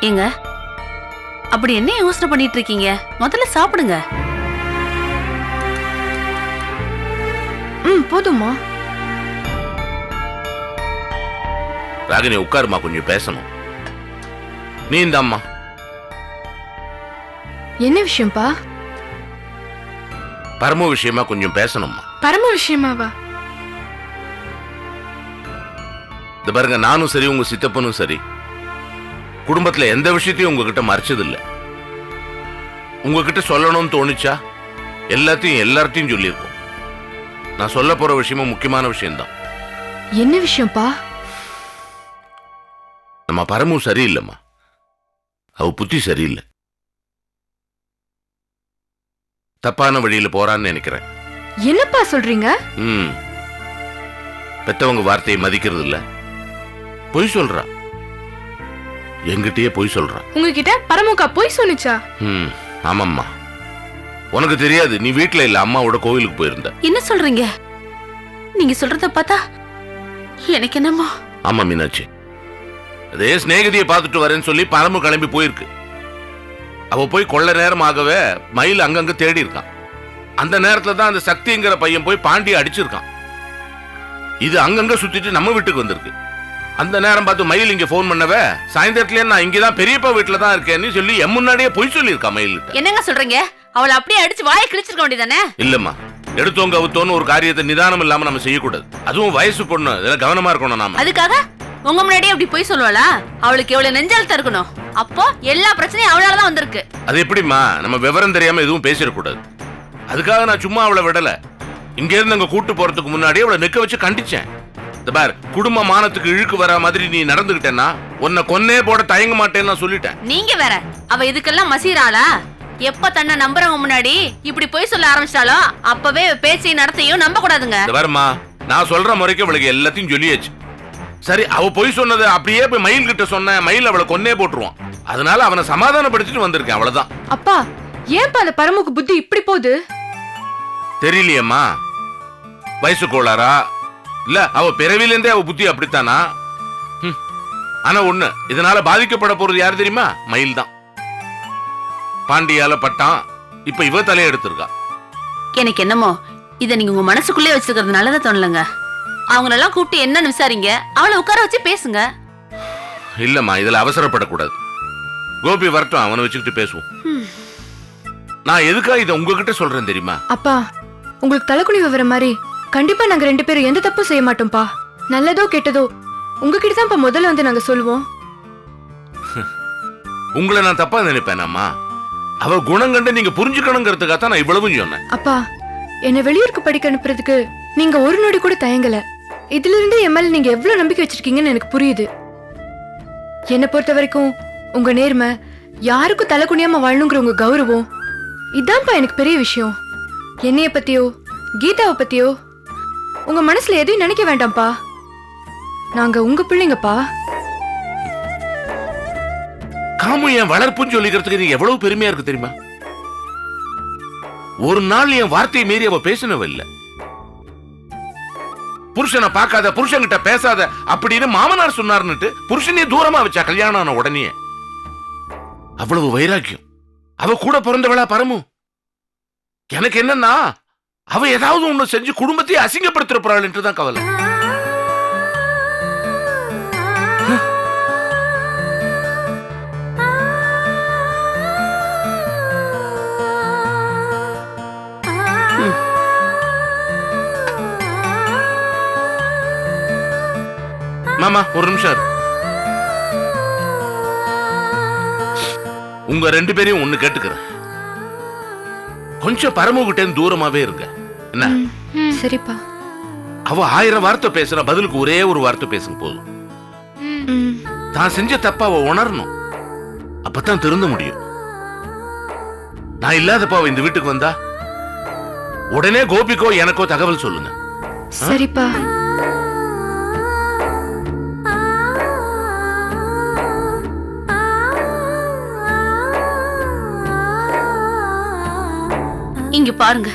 ஏங்க அப்படி என்ன யோசனை பண்ணிட்டு இருக்கீங்க? முதல்ல சாப்பிடுங்க. போதுமா? ராகினி உட்காருமா, கொஞ்சம் பேசணும். நீ இந்த அம்மா. என்ன விஷயம்ப்பா? பரம விஷயமா கொஞ்சம் பேசணும்மா. பரம விஷயமாவா? இந்த பாருங்க, நானும் சரி உங்க சித்தப்பனும் சரி குடும்பத்துல எந்த விஷயத்தையும் உங்ககிட்ட மறைச்சது இல்ல. உங்ககிட்ட சொல்லணும்னு தோணுச்சா எல்லார்ட்டையும் சொல்லியிருக்கோம். நான் சொல்ல போற விஷயமும் முக்கியமான விஷயம்தான். என்ன விஷயம்ப்பா? நம்ம பரமும் சரியில்லைம்மா. அவ புத்தி சரியில்லை. தப்பான வழியில போறான்னு நினைக்கிறேன். என்னப்பா சொல்றீங்க? பெத்தவங்க வார்த்தையை மதிக்கிறது இல்ல, பொய் சொல்றா. எங்கிட்டயே பொய் சொல்றா. உங்ககிட்ட பரமுக்கா பொய் சொன்னிச்சா? ஆமாம்மா. உனக்கு தெரியாது, நீ வீட்டுல இல்ல, அம்மாவோட கோவிலுக்கு போயிருந்த. என்ன சொல்றீங்க? நீங்க சொல்றத பார்த்தா எனக்கு என்னமோ. ஆமா மீனாட்சி, அதே சிநேகிதியை பார்த்துட்டு வரேன்னு சொல்லி பரமு கிளம்பி போயிருக்கு. அவ போய் கொள்ள நேரம் ஆகவே மயில் அங்கங்க தேடி இருக்கான். அந்த நேரத்துல தான் அந்த சக்திங்கிற பையன் போய் பாண்டியை அடிச்சிருக்கான். இது அங்கங்க சுத்திட்டு நம்ம வீட்டுக்கு வந்திருக்கு. அந்த நேரம் பார்த்து மயில் இங்க போன் பண்ணவே சாயந்தரத்துல நான் இங்கதான் பெரியப்பா வீட்டுல தான் இருக்கேன்னு சொல்லி என் முன்னாடியே பொய் சொல்லியிருக்கா மயில். என்னங்க சொல்றீங்க? அவளை அப்படியே அடிச்சு வாயை கிழிச்சிருக்க வேண்டியதானே? இல்லம்மா, எடுத்தோங்க அவுத்தோன்னு ஒரு காரியத்தை நிதானம் இல்லாம நம்ம செய்யக்கூடாது. அதுவும் வயசு பொண்ணு, இதெல்லாம் கவனமா இருக்கணும் நாம. அதுக்காக உங்க முன்னாடியே அப்படி பொய் சொல்லுவாளா? அவளுக்கு எவ்வளவு நெஞ்சாலத்தை இருக்கணும். அப்போ எல்லா பிரச்சனையும் அவளாலதான் வந்திருக்கு. அது எப்படிமா? நம்ம விவரம் தெரியாம எதுவும் பேசிடக்கூடாது. அதுக்காக நான் சும்மா அவளை விடல. இங்க இருந்து அங்க கூட்டு போறதுக்கு முன்னாடி அவளை நிக்க வச்சு கண்டிச்சேன். இந்த பார், குடும்ப மானத்துக்கு இழுக்கு வர மாதிரி நீ நடந்துகிட்டேன்னா உன்னை கொன்னே போட தயங்க மாட்டேன்னு நான் சொல்லிட்டேன். நீங்க வேற, அவ இதுக்கெல்லாம் மசீராளா? எப்ப தன்னை நம்புறவங்க முன்னாடி இப்படி பொய் சொல்ல ஆரம்பிச்சாலோ அப்பவே பேச்சையும் நடத்தையும் நம்ப கூடாதுங்க. வரமா, நான் சொல்ற முறைக்கு அவளுக்கு எல்லாத்தையும் சொல்லியாச்சு. சரி, அவ பொய் சொன்னது அப்படியே போய் மயில் கிட்ட சொன்ன, மயில் அவளை கொன்னே போட்டுருவான். அதனால அவனை சமாதானப்படுத்திட்டு வந்திருக்கேன், அவ்வளவுதான். அப்பா, ஏன்பா அந்த பரமுக்கு புத்தி இப்படி போகுது? தெரியலையம்மா, வயசு கோளாரா இல்ல அவ பிறவிலிருந்தே அவ புத்தி அப்படித்தானா? ஆனா ஒண்ணு, இதனால பாதிக்கப்பட போறது யாரு தெரியுமா? மயில் தான். பாண்டியால பட்டான், இப்ப இவ தலையை எடுத்திருக்கா. எனக்கு என்னமோ இத நீங்க உங்க மனசுக்குள்ளே வச்சுக்கிறது நல்லதா தோணலங்க. அவங்களெல்லாம் கூப்பிட்டு என்னன்னு விசாரிங்க, அவளை உட்கார வச்சு பேசுங்க. இல்லம்மா, இதுல அவசரப்படக்கூடாது. கோபி வரட்டும், அவனை வச்சுக்கிட்டு பேசுவோம். நான் எதுக்காக இதை உங்ககிட்ட சொல்றேன் தெரியுமா? அப்பா, உங்களுக்கு தலைக்குனி விவரம் மாதிரி கண்டிப்பா நாங்க 2 பேரும் எந்த தப்பும் செய்ய மாட்டோம்ப்பா. நல்லதோ கெட்டதோ உங்ககிட்ட தான் முதல்ல வந்து நாங்க சொல்லுவோம். உங்களை நான் தப்பா நினைப்பேனாம்மா? அவ குணம் கண்டு நீங்க புரிஞ்சுக்கணுங்கிறதுக்காக தான் நான் இவ்வளவும் சொன்னேன். அப்பா, என்ன வெளியூருக்கு படிக்க அனுப்புறதுக்கு நீங்க ஒரு நொடி கூட தயங்கல. இதுல இருந்து என் மேல நீங்க எவ்வளவு நம்பிக்கை வச்சிருக்கீங்கன்னு எனக்கு புரியுது. என்னை பொறுத்த வரைக்கும் உங்க நேர்மை, யாருக்கும் தலை குனியாம வாழணுங்கிற உங்க கௌரவம், இதான்ப்பா எனக்கு பெரிய விஷயம். என்னைய பத்தியோ கீதாவை பத்தியோ உங்க மனசுல எதையும் நினைக்க வேண்டாம்ப்பா. நாங்க உங்க பிள்ளைங்கப்பா. காமு என் வளர்ப்புன்னு சொல்லிக்கிறதுக்கு நீ எவ்வளவு பெருமையா இருக்கு தெரியுமா? ஒரு நாள் என் வார்த்தையை மீறி அவ பேசினவ இல்ல. புருஷனை பார்க்காத, புருஷன்கிட்ட பேசாத அப்படின்னு மாமனார் சொன்னார்னுட்டு புருஷனே தூரமா வச்சா கல்யாணம் ஆன உடனே. அவ்வளவு வைராக்கியம். அவ கூட பிறந்தவளா பரமு? எனக்கு என்னன்னா, அவ ஏதாவது ஒண்ணு செஞ்சு குடும்பத்தையே அசிங்கப்படுத்துற போறாள் என்றுதான் கவலை. மாமா, ஒரு நிமிஷம். உங்க 2 பேரையும் ஒண்ணு கேட்டுக்கிறேன். கொஞ்சம் பரமுகிட்ட தூரமாவே இருங்க. என்ன? சரிப்பா. அவ 1000 வார்த்தை பேசுற பதிலுக்கு ஒரே ஒரு வார்த்தை பேசுங்க போதும். தான் செஞ்ச தப்ப அவ உணரணும். அப்பதான் திருந்த முடியும். நான் இல்லாதப்ப அவ இந்த வீட்டுக்கு வந்தா உடனே கோபிக்கோ எனக்கோ தகவல் சொல்லுங்க. சரிப்பா. இங்க பாருங்க,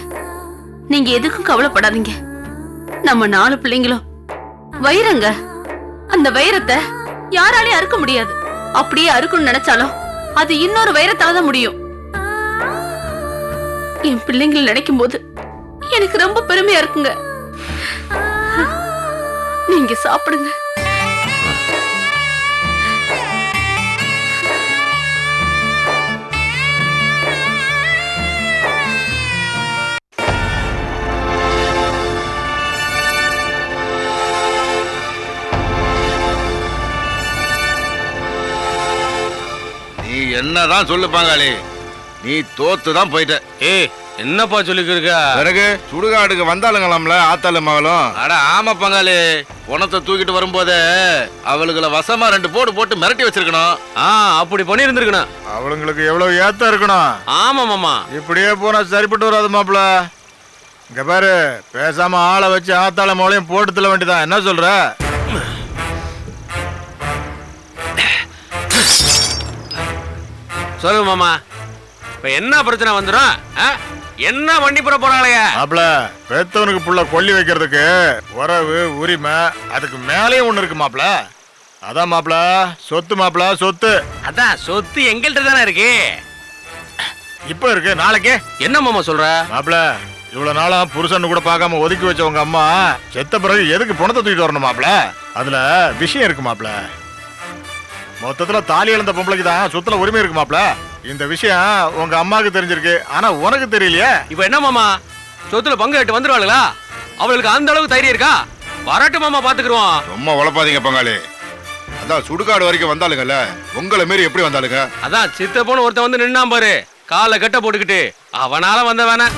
நீங்க எதுக்கும் கவலைப்படாதீங்க. நம்ம 4 பிள்ளைங்களும் வைரங்க. அந்த வைரத்தை யாராலையும் அறுக்க முடியாது. அப்படியே அறுக்கணும்னு நினைச்சாலும் அது இன்னொரு வைரத்தால தான் முடியும். என் பிள்ளைங்களை நினைக்கும் போது எனக்கு ரொம்ப பெருமையா இருக்குங்க. நீங்க சாப்பிடுங்க. நீ என்னதான் சொல்லு பங்காளி, நீ தோத்து தான் போயிட்ட. ஏய் என்னப்பா சொல்லிக்கிருக்க? பிறகு சுடுகாடுக்கு வந்தாளுங்களாம்ல ஆத்தாளு மகளும். அட ஆமா பங்காளி, பணத்தை தூக்கிட்டு வரும்போதே அவளுகளை வசமா 2 போடு போட்டு மிரட்டி வச்சிருக்கணும். அப்படி பண்ணி இருந்திருக்கணும். அவளுங்களுக்கு எவ்வளவு ஏத்தம் இருக்கணும். ஆமா மாமா. இப்படியே போனா சரிப்பட்டு வராது மாப்பிள. இங்க பாரு, பேசாம ஆளை வச்சு ஆத்தாள மகளையும் போட்டு தள்ள வேண்டியதான். என்ன சொல்ற? சொல்லு மாமா, இப்ப என்ன பிரச்சனை வந்துடும்? என்ன வண்டி புற போறாங்களே மாப்பிள, பெத்தவனுக்கு புள்ள கொல்லி வைக்கிறதுக்கு உறவு உரிமை அதுக்கு மேலேயும் ஒண்ணு இருக்கு மாப்பிள. அதான் மாப்பிள சொத்து. மாப்பிள சொத்து அதான் சொத்து எங்கள்கிட்ட தானே இருக்கு. இப்ப இருக்கு, நாளைக்கு என்ன மாமா சொல்ற? மாப்பிள, இவ்வளவு நாளா புருஷன் கூட பார்க்காம ஒதுக்கி வச்ச உங்க அம்மா செத்த பிறகு எதுக்கு பணத்தை தூக்கிட்டு வரணும் மாப்பிள? அதுல விஷயம் இருக்கு மாப்பிள. மொத்தத்துல தாலி இழந்த பொம்பளைக்கு தான் சொத்துல உரிமை இருக்கு மாப்பிள. இந்த விஷயம் உங்க அம்மாவுக்கு தெரிஞ்சிருக்கு, ஆனா உனக்கு தெரியலையே. இப்ப என்ன மாமா, சொத்துல பங்கு கேட்டு வந்துருவாளுங்களா? அவளுக்கு அந்த அளவுக்கு தைரியம் இருக்கா? வரட்டு மாமா, பாத்துக்குறோம். ரொம்ப உழப்பாதீங்க பங்காளி. அதான் சுடுகாடு வரைக்கும் வந்தாளுங்கல்ல, உங்களை மாரி எப்படி வந்தாளுங்க? அதான் சித்தப்போன்னு ஒருத்தன் வந்து நின்னான் பாரு, காலை கட்ட போட்டுக்கிட்டு. அவனால வந்த வேணா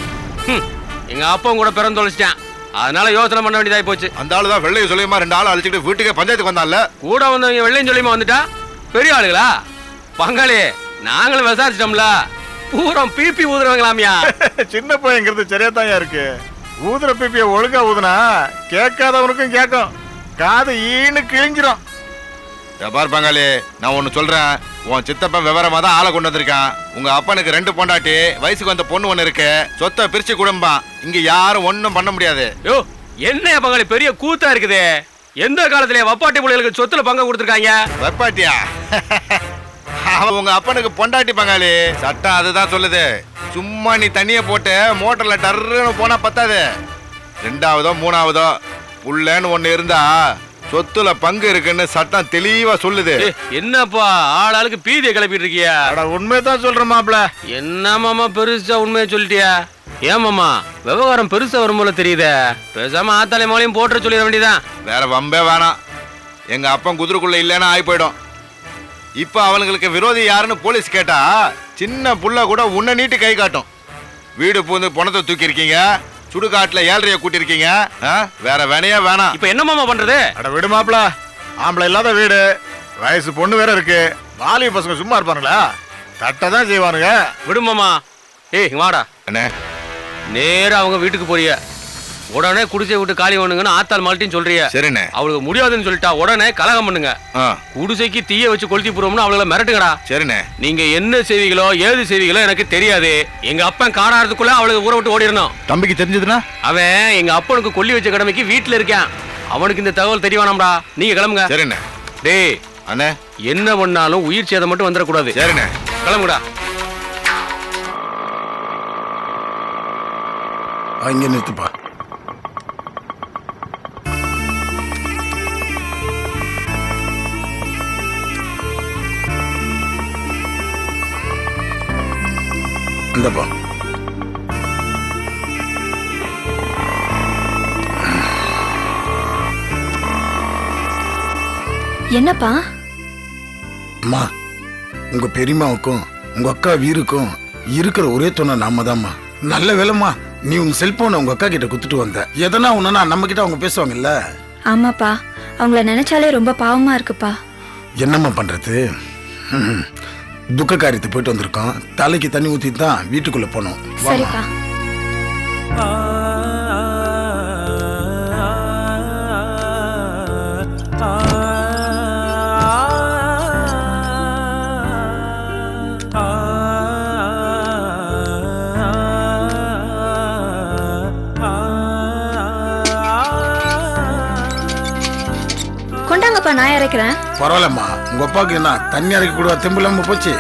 எங்க அப்பா கூட பிறந்து தொலைச்சிட்டான். அதனால யோசனை பண்ண வேண்டியதாய் போச்சு. அந்த ஆளு தான் வெள்ளையும் சொல்லியமா 2 ஆள் அழைச்சிட்டு வீட்டுக்கே பஞ்சாயத்துக்கு வந்தான்ல. கூட வந்தவங்க வெள்ளையும் சொல்லியமா வந்துட்டா பெரிய ஆளுகளா? பங்காளி, நாங்களும் விசாரிச்சிட்டோம்ல, பூரம் பிபி ஊதுறவங்களாமியா. சின்ன பையங்கிறது சரியா தான் இருக்கு. ஊதுற பிப்பிய ஒழுங்கா ஊதுனா கேட்காதவனுக்கும் கேட்கும், காது ஈன்னு கிழிஞ்சிரும். பார் பங்காளி, நான் ஒண்ணு சொல்றேன். உன் சித்தப்பன் விவரமா தான் ஆளை கொண்டு வந்திருக்கான். உங்க அப்பனுக்கு 2 பொண்டாட்டி, வயசுக்கு வந்த பொண்ணு ஒண்ணு இருக்கு. சொத்தை பிரிச்சு குடும்பம். இங்க யாரும் ஒண்ணும் பண்ண முடியாது. யோ, என்ன பங்காளி பெரிய கூத்தா இருக்குது? எந்த காலத்திலே வப்பாட்டி பிள்ளைகளுக்கு சொத்துல பங்கு கொடுத்துருக்காங்க? வெப்பாட்டியா? அவன் உங்க அப்பனுக்கு பொண்டாட்டி பங்காளி. சட்டம் அதுதான் சொல்லுது. சும்மா நீ தண்ணிய போட்டு மோட்டர்ல டர்ன்னு போனா பத்தாது. 2ஆவதோ 3ஆவதோ புள்ளன்னு ஒண்ணு இருந்தா சொத்துல பங்கு இருக்குன்னு சட்டம் தெளிவா சொல்லுது. என்னப்பா ஆளாளுக்கு பீதியை கிளப்பிட்டு இருக்கியா? உண்மைதான் சொல்றேன் மாப்பிள. என்ன மாமா பெருசா உண்மையை சொல்லிட்டியா? ஏன் மாமா, விவகாரம் பெருசா வரும் போல தெரியுதே. பேசாம ஆத்தாலை மோலையும் போட்டுற சொல்லிட வேண்டியதான். வேற வம்பே வேணாம். எங்க அப்பன் குதிரைக்குள்ள இல்லைன்னா ஆகி போயிடும். இப்ப அவனுங்களுக்கு விரோதி யாருன்னு போலீஸ் கேட்டா சின்ன புள்ள கூட உன்னை நீட்டு கை காட்டும். வீடு பூந்து பணத்தை தூக்கி இருக்கீங்க, சுடுகாட்டுல 7:30 கூட்டிருக்கீங்க. வேற வேணையா வேணாம். இப்ப என்ன மாமா பண்றது? அட விடு மாப்பிள, ஆம்பளை இல்லாத வீடு, வயசு பொண்ணு வேற இருக்கு. வாலிப பசங்க சும்மா இருப்பானுங்களா? தட்டதான் செய்வானுங்க. விடு மாமா. ஏய் வாடா. அண்ணே, நேரா அவங்க வீட்டுக்கு போறிய, உடனே குடிசை விட்டு காலி பண்ணுங்கன்னு ஆத்தாள் மால்ட்டின்னு சொல்றிய. சரிண்ணே. அவளுக்கு முடியாதுன்னு சொல்லிட்டா உடனே கலகம் பண்ணுங்க. குடிசைக்கு தீய வச்சு கொளுத்தி போறோம்னு அவளை மிரட்டுங்கடா. சரிண்ணே. நீங்க என்ன செய்வீங்களோ ஏது செய்வீங்களோ எனக்கு தெரியாது. எங்க அப்பன் காணாறதுக்குள்ள அவளுக்கு ஊரை விட்டு ஓடிடணும். தம்பிக்கு தெரிஞ்சதுன்னா அவன் எங்க அப்பனுக்கு கொல்லி வச்ச கடமைக்கு வீட்டுல இருக்கான். அவனுக்கு இந்த தகவல் தெரிய வேணாம்டா. நீங்க கிளம்புங்க. சரிண்ணே. டேய் அண்ணே, என்ன பண்ணாலும் உயிர் சேதம் மட்டும் வந்துடக்கூடாது. சரிண்ணே. கிளம்புடா. இங்க நிறுத்துப்பா. இந்தப்பா. என்னப்பா? அம்மா, உங்க பெரியம்மாவுக்கும் உங்க அக்கா வீருக்கும் இருக்கிற ஒரே துணை நாம தான்மா. நல்ல வேலைம்மா, நீ உங்க செல்போனை உங்க அக்கா கிட்ட குத்துட்டு வந்த. எதனா ஒண்ணுன்னா நம்ம கிட்ட அவங்க பேசுவாங்கல்ல. ஆமாப்பா, அவங்கள நினைச்சாலே ரொம்ப பாவமா இருக்குப்பா. என்னம்மா பண்றது? துக்க காரியத்தை போயிட்டு வந்திருக்கோம். தலைக்கு தண்ணி ஊத்தி தான் வீட்டுக்குள்ள போனோம். சரிப்பா. அப்பா நான் இறக்கிறேன். பரவாயில்லம்மா, உங்க அப்பாவுக்கு என்ன தண்ணி இறக்கி கூட தெம்பு இல்லாம போச்சு.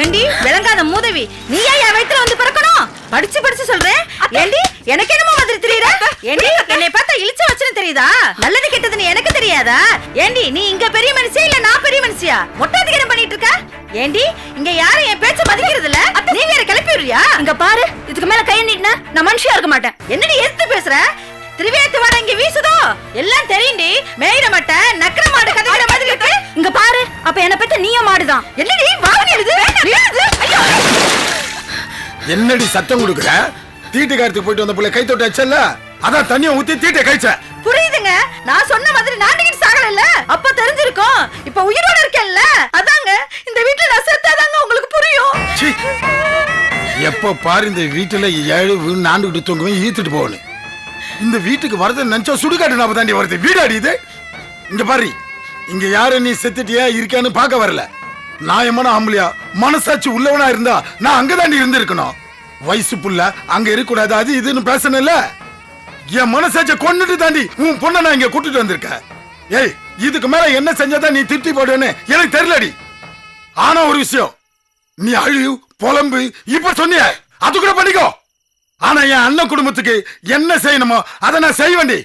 ஏண்டி விளங்காத மூதவி, நீ ஏன் என் வயித்துல வந்து பிறக்கணும்? படிச்சு படிச்சு சொல்றேன். ஏண்டி எனக்கு என்னமோ மாதிரி தெரியுற? ஏண்டி என்னை பார்த்தா இழிச்ச வச்சுன்னு தெரியுதா? நல்லது கெட்டதுன்னு எனக்கு தெரியாதா? ஏண்டி நீ இங்க பெரிய மனுஷியா இல்ல நான் பெரிய மனுஷியா? மொட்டாதிகாரம் பண்ணிட்டு இருக்க? ஏண்டி இங்க யாரும் என் பேச்ச மதிக்கிறது இல்ல, நீ வேற கிளப்பி விடுறியா? இங்க பாரு, இதுக்கு மேல கை நீட்டினா நான் மனுஷியா இருக்க மாட்டேன். என்னடி எதிர்த்து பேசுற? திரிவேத்து வாட இங்க வீசுதோ? எல்லாம் தெரியும்டி. மேயிற மட்ட நக்கர மாடு கதைக்கிற மாதிரி இருக்கு. இங்க பாரு, அப்ப என்ன பத்தி நீயும் மாடுதான். என்னடி வாங்கி எழுது? ஐயோ என்னடி சத்தம் கொடுக்குற? தீட்டு காரத்துக்கு போயிட்டு வந்த புள்ள கை தொட்டு அச்சல்ல, அதான் தண்ணியை ஊத்தி தீட்டை கைச்ச. புரியுதுங்க, நான் சொன்ன மாதிரி நாண்டிக்கிட்டு சாகல. அப்ப தெரிஞ்சிருக்கும். இப்ப உயிரோட இருக்கேன்ல, அதாங்க இந்த வீட்டுல நான் செத்தாதாங்க உங்களுக்கு புரியும். சீ, எப்ப பாரு இந்த வீட்டுல ஏழு நாண்டுகிட்டு தூங்குவேன், ஈத்துட்டு போகணும். இந்த வீட்டுக்கு வரது நினைச்சா சுடுகாட்டு நாம தாண்டி வருது. வீடாடி இது. இங்க பாரு, இங்க யாரு நீ செத்துட்டியா இருக்கான்னு பார்க்க வரல. நியாயமான ஆம்பளையா மனசாட்சி உள்ளவனா இருந்தா நான் அங்க தாண்டி இருந்து இருக்கணும். வயசு புள்ள அங்க இருக்க கூடாது, அது இதுன்னு பேசணும்ல. என் மனசாட்சிய கொண்டுட்டு தாண்டி உன் பொண்ணை நான் இங்க கூட்டிட்டு வந்திருக்கேன். ஏய், இதுக்கு மேல என்ன செஞ்சாதான் நீ திருப்தி போடுவேன்னு எனக்கு தெரியலடி. ஆனா ஒரு விஷயம், நீ அழிவு புலம்பு இப்ப சொன்னிய அது கூட பண்ணிக்கோ. ஆனா என் அண்ணன் குடும்பத்துக்கு என்ன செய்யணுமோ அதை நான் செய்வேண்டி.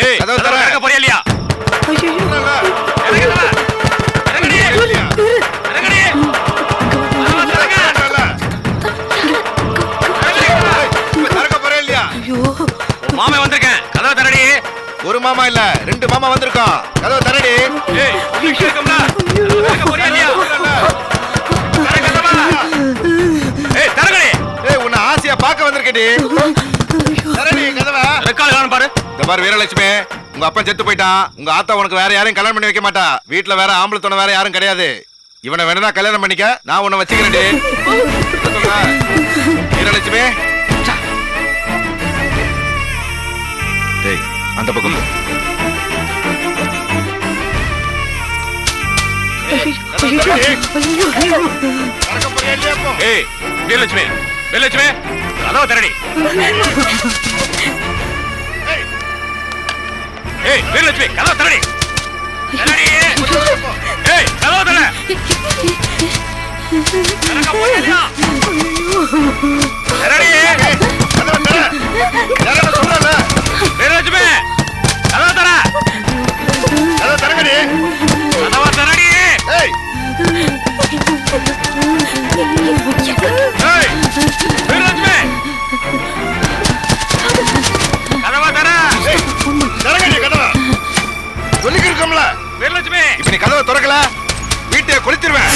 ஏய், கதவு தர. திறக்க போறியா இல்லையா? இறங்கு, இறங்குடி. இறங்குடி. கதவை திறங்க. திறக்க போறே இல்லையா? உன் மாமன் வந்திருக்கேன், கதவை திறடி. ஒரு மாமா இல்ல, 2 மாமா வந்திருக்கோம். கதவை திறடி. ஏய், இங்க இருக்கம்டா. கதவை திறக்க போறியா இல்லையா? திற கதவை. ஏய், திறங்கடி. ஏய், உன்னை ஆசையா பார்க்க வந்திருக்கேடி. திறடி கதவை. ரெக்கார்ட் காண பாரு. இந்த பாரு வீரலட்சுமி, உங்க அப்பா செத்து போயிட்டான். உங்க ஆத்தா உனக்கு வேற யாரையும் கல்யாணம் பண்ணி வைக்க மாட்டா. வீட்டுல வேற ஆம்பளை துணை வேற யாரும் கிடையாது. இவனை வேணா கல்யாணம் பண்ணிக்க, நான் உன்னை வச்சுக்கிறேன். வீரலட்சுமி, டேய் அந்த பக்கம் போ. ஏய், வீரலட்சுமி, வீரலட்சுமி, கதவை திறடி. ஏய், வீரலட்சுமி, கதவை திறடி. திறடி. ஏய், கதவை திற. திறக்க போறியா இல்லையா? திறடி. கதவை திற. திறன்னு சொல்றல. வீரலட்சுமி, கதவை திற. கதவை திறங்கடி. கதவை திறடி. ஏய், ஏய், வீரலட்சுமி, கதவை திற. திறங்கடி கதவை. சொல்லிக்கிட்டு இருக்கோம்ல. வீரலட்சுமி, இப்ப நீ கதவை திறக்கல, வீட்டை கொளுத்திடுவேன்.